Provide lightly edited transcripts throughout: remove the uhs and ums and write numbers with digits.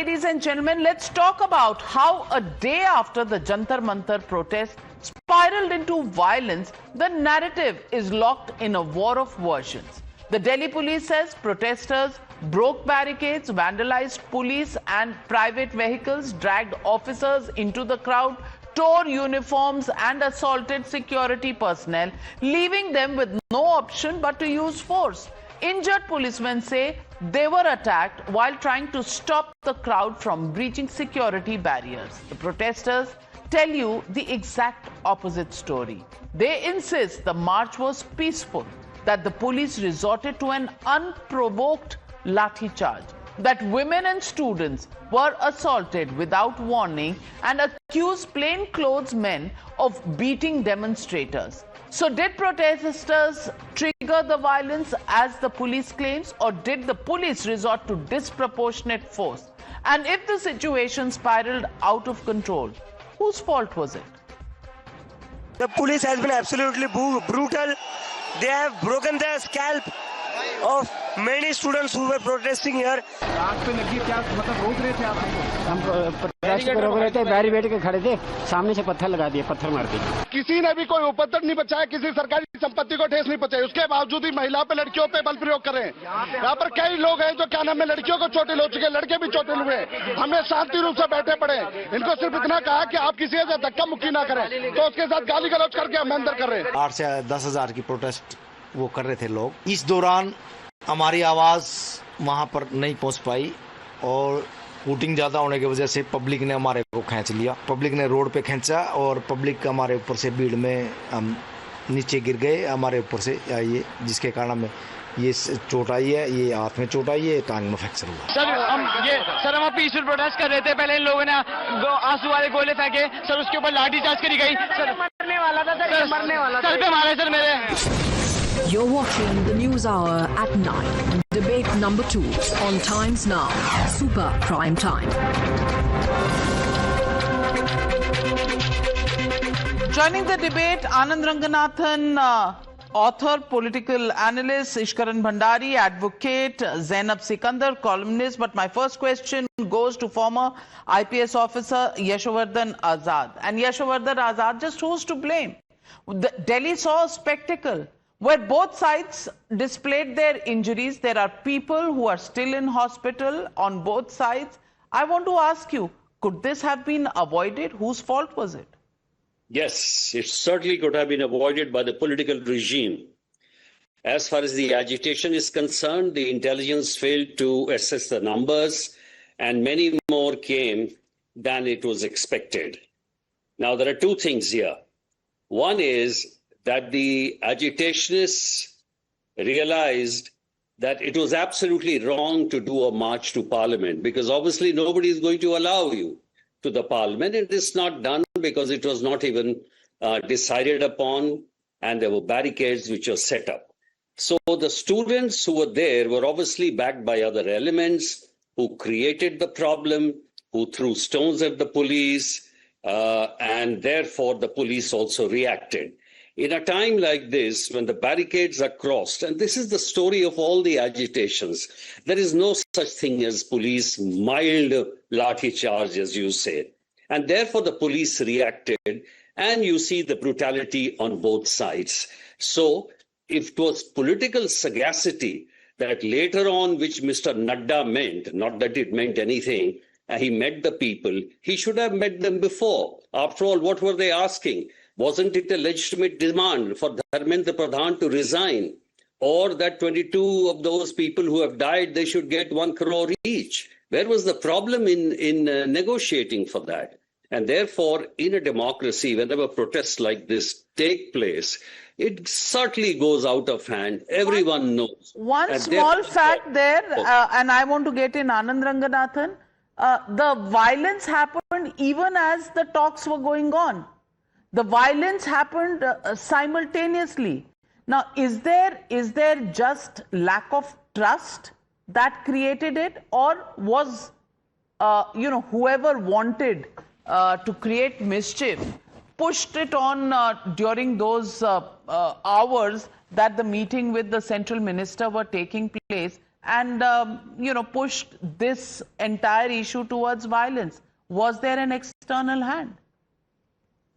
ladies and gentlemen, let's talk about how a day after the Jantar Mantar protest spiraled into violence, the narrative is locked in a war of versions. The Delhi police says protesters broke barricades, vandalized police and private vehicles, dragged officers into the crowd, tore uniforms and assaulted security personnel, leaving them with no option but to use force. Injured policemen say they were attacked while trying to stop the crowd from breaching security barriers. The protesters tell you the exact opposite story. They insist the march was peaceful, that the police resorted to an unprovoked lathi-charge, that women and students were assaulted without warning, and accuse plainclothes men of beating demonstrators. So did protesters trigger the violence as the police claims, or did the police resort to disproportionate force? And if the situation spiraled out of control, whose fault was it? The police has been absolutely brutal. They have broken the scalp of many students who were protesting here. हम protest पर रोक रहे थे, barricade के खड़े थे, सामने से पत्थर लगा दिए, पत्थर मार दिए। किसी ने भी कोई उपद्रव नहीं बचाया, किसी सरकारी संपत्ति को ठेस नहीं पहुंचाई, उसके बावजूद भी महिला पे लड़कियों पे बल प्रयोग करें। यहाँ पर कई लोग हैं जो क्या नाम है लड़कियों को चोटिल हो चुके, लड़के भी चोटिल हुए। हमने शांति रूप से बैठे पड़े, इनको सिर्फ इतना कहा कि आप किसी से धक्का मुक्की ना करें, तो उसके साथ गाली गलौज करके हम अंदर कर रहे हैं। 8 से 10,000 की प्रोटेस्ट वो कर रहे थे लोग। इस दौरान हमारी आवाज वहां पर नहीं पहुंच पाई और वोटिंग ज्यादा होने की वजह से पब्लिक ने हमारे को खींच लिया। पब्लिक ने रोड पे खींचा और पब्लिक हमारे ऊपर से भीड़ में हम नीचे गिर गए, हमारे ऊपर से आई, जिसके कारण हमें ये चोट आई है, ये हाथ में चोट आई है, टांग में फ्रैक्चर हुआ। सर हम पीसफुल प्रोटेस्ट कर रहे थे, पहले इन लोगों ने आंसू वाले गोले फेंके, सर उसके ऊपर लाठीचार्ज करी गई। सर मरने वाला था, सर मरने वाला था, सर पे मारे सर मेरे। You're watching the News Hour at 9. Debate number 2 on Times Now. Super Prime Time. Joining the debate, Anand Ranganathan, author, political analyst, Ishkaran Bhandari, advocate, Zainab Sikandar, columnist. But my first question goes to former IPS officer Yashovardhan Azad. And Yashovardhan Azad, just who's to blame? Delhi saw a spectacle where both sides displayed their injuries. There are people who are still in hospital on both sides. I want to ask you, could this have been avoided? Whose fault was it? Yes, it certainly could have been avoided by the political regime. As far as the agitation is concerned, the intelligence failed to assess the numbers, and many more came than it was expected. Now, there are two things here. One is that the agitationists realized that it was absolutely wrong to do a march to Parliament, because obviously nobody is going to allow you to the Parliament. It is not done because it was not even decided upon, and there were barricades which were set up. So the students who were there were obviously backed by other elements who created the problem, who threw stones at the police, and therefore the police also reacted. In a time like this, when the barricades are crossed, and this is the story of all the agitations, there is no such thing as police mild lathi charge, as you say. And therefore the police reacted, and you see the brutality on both sides. So if it was political sagacity that later on, which Mr. Nadda meant, not that it meant anything, he met the people, he should have met them before. After all, what were they asking? Wasn't it a legitimate demand for Dharmendra Pradhan to resign, or that 22 of those people who have died, they should get 1 crore each? Where was the problem in negotiating for that? And therefore, in a democracy, whenever protests like this take place, it certainly goes out of hand. Everyone knows. One small fact there, and I want to get in Anand Ranganathan, the violence happened even as the talks were going on. The violence happened simultaneously. Now, is there just lack of trust that created it, or was, whoever wanted to create mischief pushed it on during those hours that the meeting with the central minister were taking place, and pushed this entire issue towards violence? Was there an external hand?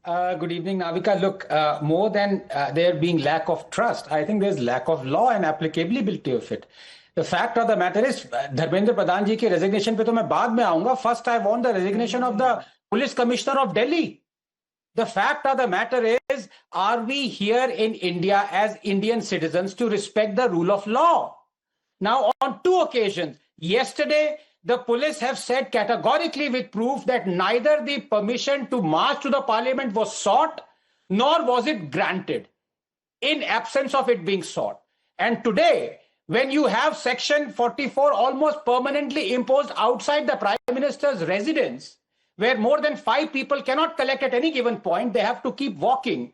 Good evening, Navika. Look, more than there being lack of trust, I think there's lack of law and applicability of it. The fact of the matter is, Dharmendra Pradhan ji ki resignation pe to main baad mein aunga. First, I want the resignation of the Police Commissioner of Delhi. The fact of the matter is, are we here in India as Indian citizens to respect the rule of law? Now, on 2 occasions, yesterday, the police have said categorically with proof that neither the permission to march to the parliament was sought, nor was it granted, in absence of it being sought. And today, when you have Section 44 almost permanently imposed outside the Prime Minister's residence, where more than 5 people cannot collect at any given point, they have to keep walking.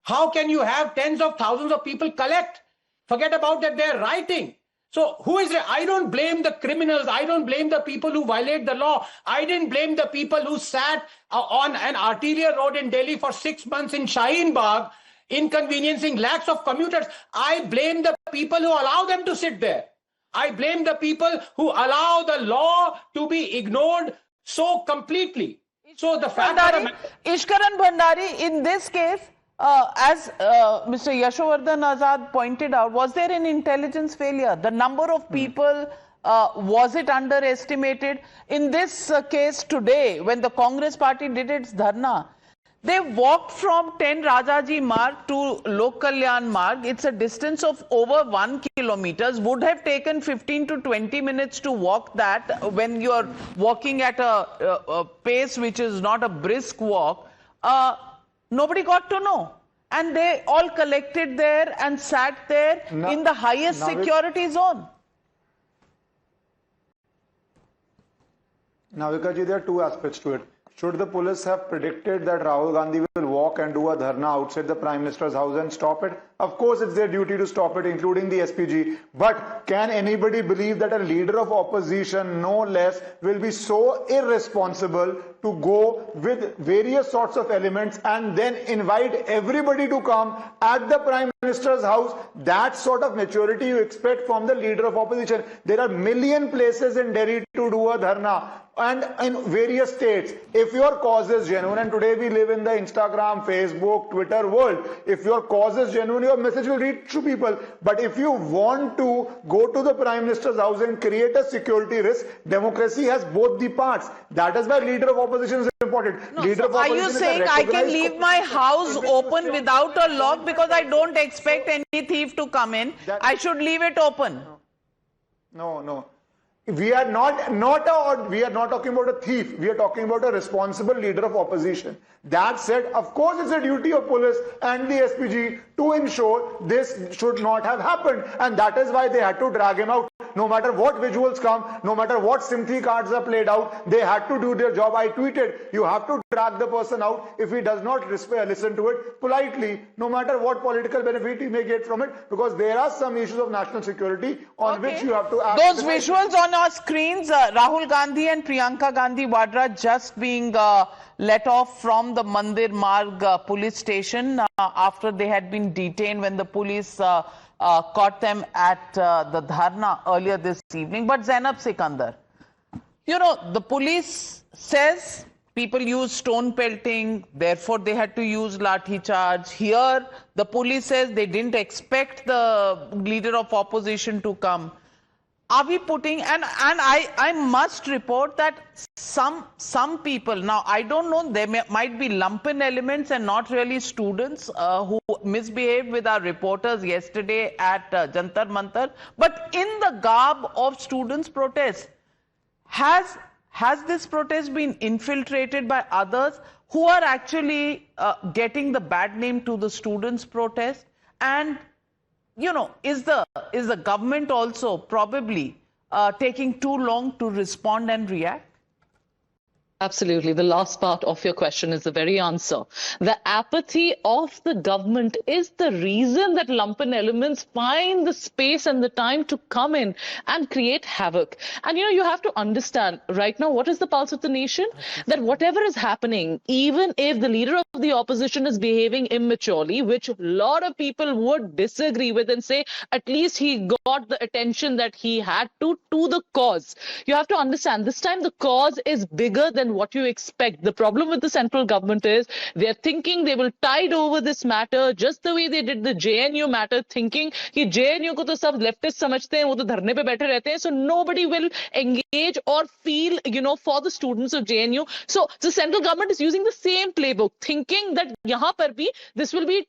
How can you have tens of thousands of people collect? Forget about that, they're writing. So who is it? I don't blame the criminals. I don't blame the people who violate the law. I didn't blame the people who sat on an arterial road in Delhi for 6 months in Shaheen Bagh, inconveniencing lakhs of commuters. I blame the people who allow them to sit there. I blame the people who allow the law to be ignored so completely. So the fact that Ishkaran Bhandari, in this case, as Mr. Yashovardhan Azad pointed out, was there an intelligence failure? The number of people, was it underestimated? In this case today, when the Congress party did its dharna, they walked from 10 Rajaji Marg to Lok Kalyan Marg. It's a distance of over 1 kilometers. Would have taken 15 to 20 minutes to walk that when you're walking at a pace which is not a brisk walk. Nobody got to know. And they all collected there and sat there in the highest security zone. Navika ji, there are 2 aspects to it. Should the police have predicted that Rahul Gandhi will walk and do a dharna outside the Prime Minister's house and stop it? Of course, it's their duty to stop it, including the SPG. But can anybody believe that a leader of opposition, no less, will be so irresponsible to go with various sorts of elements and then invite everybody to come at the Prime Minister's house? That sort of maturity you expect from the leader of opposition. There are million places in Delhi to do a dharna, and in various states. If your cause is genuine, and today we live in the Instagram, Facebook, Twitter world, if your cause is genuine, your message will reach to people. But if you want to go to the Prime Minister's house and create a security risk, democracy has both the parts. That is why leader of opposition is important. No, so are you saying I can leave my house open without a lock because I don't expect any thief to come in? I should leave it open. No. We are not talking about a thief. We are talking about a responsible leader of opposition. That said, of course, it's a duty of police and the SPG to ensure this should not have happened, and that is why they had to drag him out. No matter what visuals come, no matter what sympathy cards are played out, they had to do their job. I tweeted, you have to drag the person out if he does not listen to it politely, no matter what political benefit he may get from it, because there are some issues of national security on which you have to act. Those visuals on our screens, Rahul Gandhi and Priyanka Gandhi Vadra just being let off from the Mandir Marg police station after they had been detained when the police caught them at the dharna earlier this evening. But Zainab Sikandar, you know, the police says people use stone pelting, therefore they had to use lathi-charge. Here, the police says they didn't expect the leader of opposition to come. Are we putting, and I must report that some people, now I don't know, there might be lumpen elements and not really students who misbehaved with our reporters yesterday at Jantar Mantar, but in the garb of students' protest, has this protest been infiltrated by others who are actually getting the bad name to the students' protest? And you know, is the government also probably taking too long to respond and react? Absolutely. The last part of your question is the very answer. The apathy of the government is the reason that lumpen elements find the space and the time to come in and create havoc. And you have to understand right now what is the pulse of the nation? That whatever is happening, even if the leader of the opposition is behaving immaturely, which a lot of people would disagree with and say at least he got the attention that he had to the cause. You have to understand this time the cause is bigger than what you expect. The problem with the central government is they're thinking they will tide over this matter just the way they did the JNU matter, thinking कि JNU को तो सब leftist समझते हैं, वो तो धरने पे बैठे रहते हैं, so nobody will engage or feel, for the students of JNU. So the central government is using the same playbook, thinking that यहाँ पर भी this will be,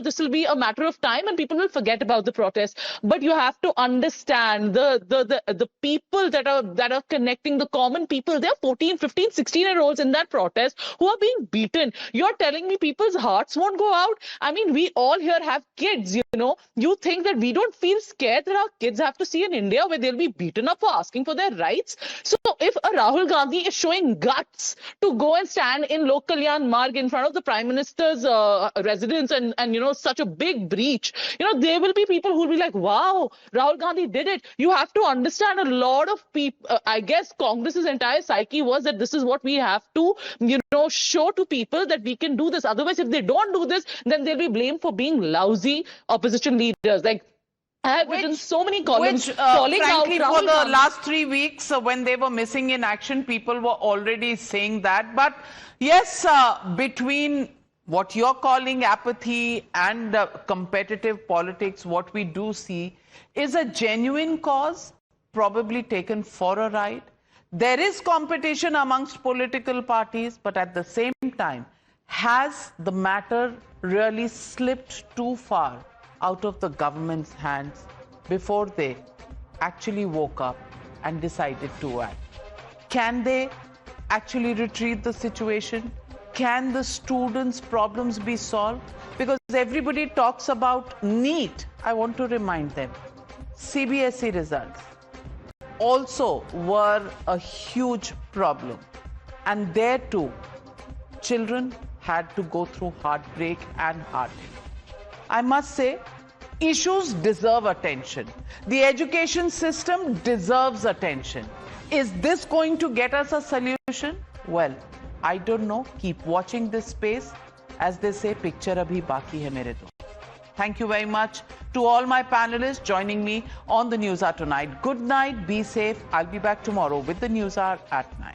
this will be a matter of time and people will forget about the protest. But you have to understand the people that are connecting, the common people. There are 14, 15, 16-year-olds in that protest who are being beaten. You're telling me people's hearts won't go out? I mean, we all here have kids, You think that we don't feel scared that our kids have to see an India where they'll be beaten up for asking for their rights? So if a Rahul Gandhi is showing guts to go and stand in Lok Kalyan Marg in front of the Prime Minister's residence and such a big breach, there will be people who will be like, wow, Rahul Gandhi did it. You have to understand a lot of people, I guess Congress's entire psyche was that this is what we have to, show to people that we can do this. Otherwise, if they don't do this, then they'll be blamed for being lousy opposition leaders. Like, I have written so many columns calling frankly, out for the last 3 weeks, when they were missing in action, people were already saying that. But yes, between what you're calling apathy and competitive politics, what we do see is a genuine cause probably taken for a ride. There is competition amongst political parties, but at the same time, has the matter really slipped too far out of the government's hands before they actually woke up and decided to act? Can they actually retrieve the situation? Can the students' problems be solved? Because everybody talks about NEET. I want to remind them, CBSE results also were a huge problem. And there too, children had to go through heartbreak and heartache. I must say, issues deserve attention. The education system deserves attention. Is this going to get us a solution? Well, I don't know. Keep watching this space. As they say, picture abhi baki hai mere dost. Thank you very much to all my panelists joining me on the News Hour tonight. Good night, be safe. I'll be back tomorrow with the News Hour at 9.